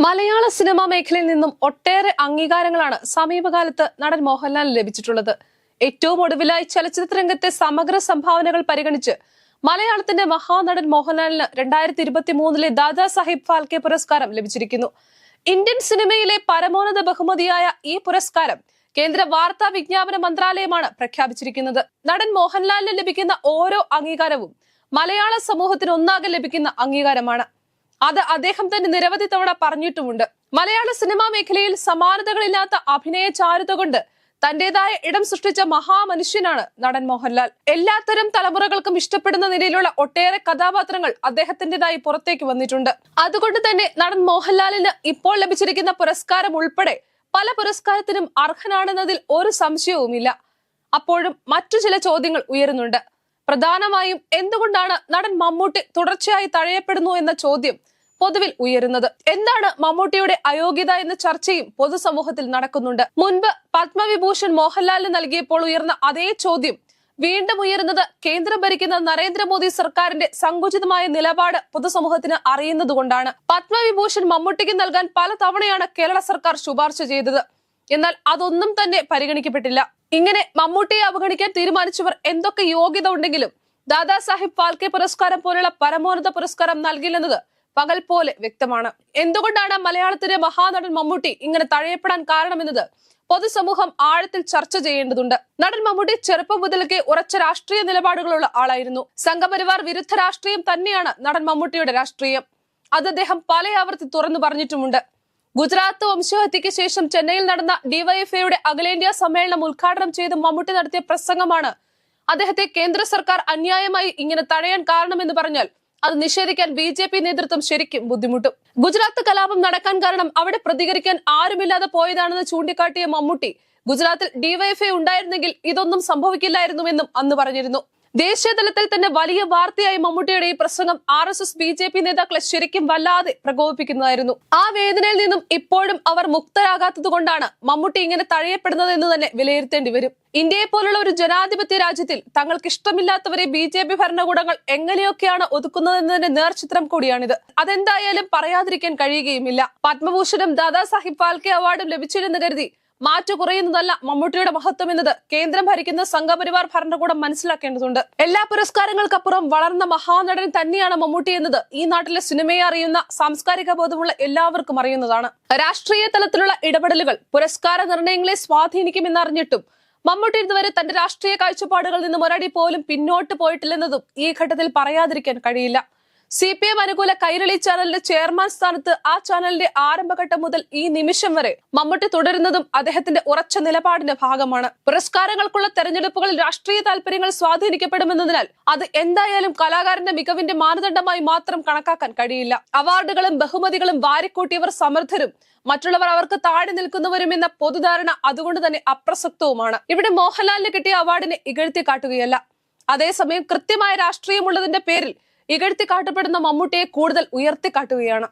മലയാള cinema മേഖലയിൽ നിന്നും ഒട്ടേറെ അംഗീകാരങ്ങളാണ് സമീപകാലത്ത് നടൻ മോഹൻലാൽ ലഭിച്ചിട്ടുള്ളത്. ഏറ്റവും ഒടുവിലായി ചലച്ചിത്ര രംഗത്തെ സമഗ്ര സംഭാവനകൾ പരിഗണിച്ച് മലയാളത്തിന്റെ മഹാനടൻ മോഹൻലാലിന് 2023 ദാദാ സാഹിബ് ഫാൽക്കെ പുരസ്കാരം ലഭിച്ചിരിക്കുന്നു. ഇന്ത്യൻ സിനിമയിലെ പരമോന്നത ബഹുമതിയായ ഈ പുരസ്കാരം കേന്ദ്ര വാർത്താ വിജ്ഞാപന മന്ത്രാലയമാണ് പ്രഖ്യാപിച്ചിരിക്കുന്നത്. നടൻ മോഹൻലാലിന് ലഭിക്കുന്ന ഓരോ അംഗീകാരവും മലയാള സമൂഹത്തിന് ഒന്നാകെ ലഭിക്കുന്ന അംഗീകാരമാണ്. അത് അദ്ദേഹം തന്നെ നിരവധി തവണ പറഞ്ഞിട്ടുമുണ്ട്. മലയാള സിനിമാ മേഖലയിൽ സമാനതകളില്ലാത്ത അഭിനയ ചാരുത കൊണ്ട് തന്റേതായ ഇടം സൃഷ്ടിച്ച മഹാമനുഷ്യനാണ് നടൻ മോഹൻലാൽ. എല്ലാത്തരം തലമുറകൾക്കും ഇഷ്ടപ്പെടുന്ന നിലയിലുള്ള ഒട്ടേറെ കഥാപാത്രങ്ങൾ അദ്ദേഹത്തിന്റേതായി പുറത്തേക്ക് വന്നിട്ടുണ്ട്. അതുകൊണ്ട് തന്നെ നടൻ മോഹൻലാലിന് ഇപ്പോൾ ലഭിച്ചിരിക്കുന്ന പുരസ്കാരം ഉൾപ്പെടെ പല പുരസ്കാരത്തിനും അർഹനാണെന്നതിൽ ഒരു സംശയവുമില്ല. അപ്പോഴും മറ്റു ചില ചോദ്യങ്ങൾ ഉയരുന്നുണ്ട്. പ്രധാനമായും എന്തുകൊണ്ടാണ് നടൻ മമ്മൂട്ടി തുടർച്ചയായി തഴയപ്പെടുന്നു എന്ന ചോദ്യം പൊതുവിൽ ഉയരുന്നത്. എന്താണ് മമ്മൂട്ടിയുടെ അയോഗ്യത എന്ന ചർച്ചയും പൊതുസമൂഹത്തിൽ നടക്കുന്നുണ്ട്. മുൻപ് പത്മവിഭൂഷൺ മോഹൻലാലിന് നൽകിയപ്പോൾ ഉയർന്ന അതേ ചോദ്യം വീണ്ടും ഉയരുന്നത് കേന്ദ്രം ഭരിക്കുന്ന നരേന്ദ്രമോദി സർക്കാരിന്റെ സങ്കുചിതമായ നിലപാട് പൊതുസമൂഹത്തിന് അറിയുന്നതുകൊണ്ടാണ്. പത്മവിഭൂഷൺ മമ്മൂട്ടിക്ക് നൽകാൻ പല തവണയാണ് കേരള സർക്കാർ ശുപാർശ ചെയ്തത്. എന്നാൽ അതൊന്നും തന്നെ പരിഗണിക്കപ്പെട്ടില്ല. ഇങ്ങനെ മമ്മൂട്ടിയെ അവഗണിക്കാൻ തീരുമാനിച്ചവർ എന്തൊക്കെ യോഗ്യത ഉണ്ടെങ്കിലും ദാദാ സാഹിബ് ഫാൽക്കെ പുരസ്കാരം പോലുള്ള പരമോന്നത പുരസ്കാരം നൽകില്ലെന്നത് പകൽ പോലെ വ്യക്തമാണ്. എന്തുകൊണ്ടാണ് മലയാളത്തിലെ മഹാനടൻ മമ്മൂട്ടി ഇങ്ങനെ തഴയപ്പെടാൻ കാരണമെന്നത് പൊതുസമൂഹം ആഴത്തിൽ ചർച്ച ചെയ്യേണ്ടതുണ്ട്. നടൻ മമ്മൂട്ടി ചെറുപ്പം മുതൽക്കേ ഉറച്ച രാഷ്ട്രീയ നിലപാടുകളുള്ള ആളായിരുന്നു. സംഘപരിവാർ വിരുദ്ധ രാഷ്ട്രീയം തന്നെയാണ് നടൻ മമ്മൂട്ടിയുടെ രാഷ്ട്രീയം. അത് അദ്ദേഹം പല ആവർത്തി തുറന്നു പറഞ്ഞിട്ടുമുണ്ട്. ഗുജറാത്ത് വംശഹത്യയ്ക്ക് ശേഷം ചെന്നൈയിൽ നടന്ന ഡിവൈഎഫ്ഐയുടെ അഖിലേന്ത്യാ സമ്മേളനം ഉദ്ഘാടനം ചെയ്ത് മമ്മൂട്ടി നടത്തിയ പ്രസംഗമാണ് അദ്ദേഹത്തെ കേന്ദ്ര സർക്കാർ അന്യായമായി ഇങ്ങനെ തഴയാൻ കാരണമെന്ന് പറഞ്ഞാൽ അത് നിഷേധിക്കാൻ BJP നേതൃത്വം ശരിക്കും ബുദ്ധിമുട്ടും. ഗുജറാത്ത് കലാപം നടക്കാൻ കാരണം അവിടെ പ്രതികരിക്കാൻ ആരുമില്ലാതെ പോയതാണെന്ന് ചൂണ്ടിക്കാട്ടിയ മമ്മൂട്ടി ഗുജറാത്തിൽ ഡിവൈഎഫ്ഐ ഉണ്ടായിരുന്നെങ്കിൽ ഇതൊന്നും സംഭവിക്കില്ലായിരുന്നുവെന്നും അന്ന് പറഞ്ഞിരുന്നു. ദേശീയ തലത്തിൽ തന്നെ വലിയ വാർത്തയായി മമ്മൂട്ടിയുടെ ഈ പ്രസംഗം RSS BJP നേതാക്കളെ ശരിക്കും വല്ലാതെ പ്രകോപിപ്പിക്കുന്നതായിരുന്നു. ആ വേദനയിൽ നിന്നും ഇപ്പോഴും അവർ മുക്തരാകാത്തത് കൊണ്ടാണ് മമ്മൂട്ടി ഇങ്ങനെ തഴയപ്പെടുന്നത് എന്ന് തന്നെ വിലയിരുത്തേണ്ടി വരും. ഇന്ത്യയെ പോലുള്ള ഒരു ജനാധിപത്യ രാജ്യത്തിൽ തങ്ങൾക്ക് ഇഷ്ടമില്ലാത്തവരെ BJP ഭരണകൂടങ്ങൾ എങ്ങനെയൊക്കെയാണ് ഒതുക്കുന്നതെന്നതിന്റെ നേർചിത്രം കൂടിയാണിത്. അതെന്തായാലും പറയാതിരിക്കാൻ കഴിയുകയുമില്ല. പത്മഭൂഷണും ദാദാ സാഹിബ് ഫാൽക്കെ അവാർഡും ലഭിച്ചില്ലെന്ന് കരുതി മാറ്റു കുറയുന്നതല്ല മമ്മൂട്ടിയുടെ മഹത്വം എന്നത് കേന്ദ്രം ഭരിക്കുന്ന സംഘപരിവാർ ഭരണകൂടം മനസ്സിലാക്കേണ്ടതുണ്ട്. എല്ലാ പുരസ്കാരങ്ങൾക്കപ്പുറം വളർന്ന മഹാനടൻ തന്നെയാണ് മമ്മൂട്ടി എന്നത് ഈ നാട്ടിലെ സിനിമയെ അറിയുന്ന സാംസ്കാരിക ബോധമുള്ള എല്ലാവർക്കും അറിയുന്നതാണ്. രാഷ്ട്രീയ തലത്തിലുള്ള ഇടപെടലുകൾ പുരസ്കാര നിർണയങ്ങളെ സ്വാധീനിക്കുമെന്നറിഞ്ഞിട്ടും മമ്മൂട്ടി ഇതുവരെ തന്റെ രാഷ്ട്രീയ കാഴ്ചപ്പാടുകളിൽ നിന്നും ഒരടി പോലും പിന്നോട്ട് പോയിട്ടില്ലെന്നതും ഈ ഘട്ടത്തിൽ പറയാതിരിക്കാൻ കഴിയില്ല. CPM അനുകൂല കൈരളി ചാനലിന്റെ ചെയർമാൻ സ്ഥാനത്ത് ആ ചാനലിന്റെ ആരംഭഘട്ടം മുതൽ ഈ നിമിഷം വരെ മമ്മൂട്ടി തുടരുന്നതും അദ്ദേഹത്തിന്റെ ഉറച്ച നിലപാടിന്റെ ഭാഗമാണ്. പുരസ്കാരങ്ങൾക്കുള്ള തെരഞ്ഞെടുപ്പുകളിൽ രാഷ്ട്രീയ താല്പര്യങ്ങൾ സ്വാധീനിക്കപ്പെടുമെന്നതിനാൽ അത് എന്തായാലും കലാകാരന്റെ മികവിന്റെ മാനദണ്ഡമായി മാത്രം കണക്കാക്കാൻ കഴിയില്ല. അവാർഡുകളും ബഹുമതികളും വാരിക്കൂട്ടിയവർ സമർത്ഥരും മറ്റുള്ളവർ അവർക്ക് താഴെ നിൽക്കുന്നവരും എന്ന പൊതുധാരണ അതുകൊണ്ട് തന്നെ അപ്രസക്തവുമാണ്. ഇവിടെ മോഹൻലാലിന് കിട്ടിയ അവാർഡിനെ ഇകഴ്ത്തി കാട്ടുകയല്ല. അതേസമയം കൃത്യമായ രാഷ്ട്രീയമുള്ളതിന്റെ പേരിൽ ഇകഴ്ത്തി കാട്ടപ്പെടുന്ന മമ്മൂട്ടിയെ കൂടുതൽ ഉയർത്തി കാട്ടുകയാണ്.